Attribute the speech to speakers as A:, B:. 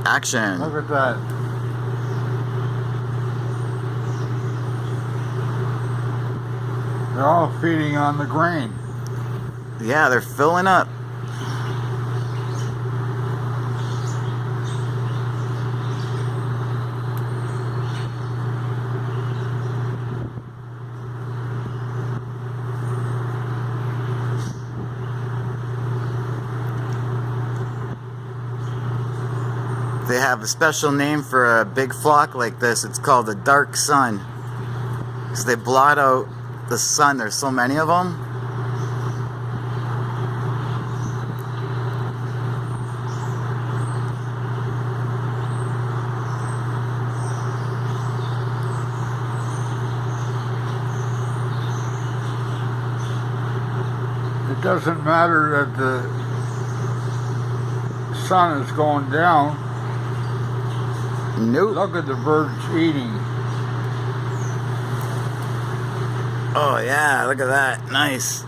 A: Action.
B: Look at that. They're all feeding on the grain.
A: Yeah, they're filling up. They have a special name for a big flock like this. It's called the dark sun. Because they blot out the sun. There's so many of them.
B: It doesn't matter that the sun is going down.
A: Nope.
B: Look at the birds eating.
A: Oh yeah, look at that. Nice.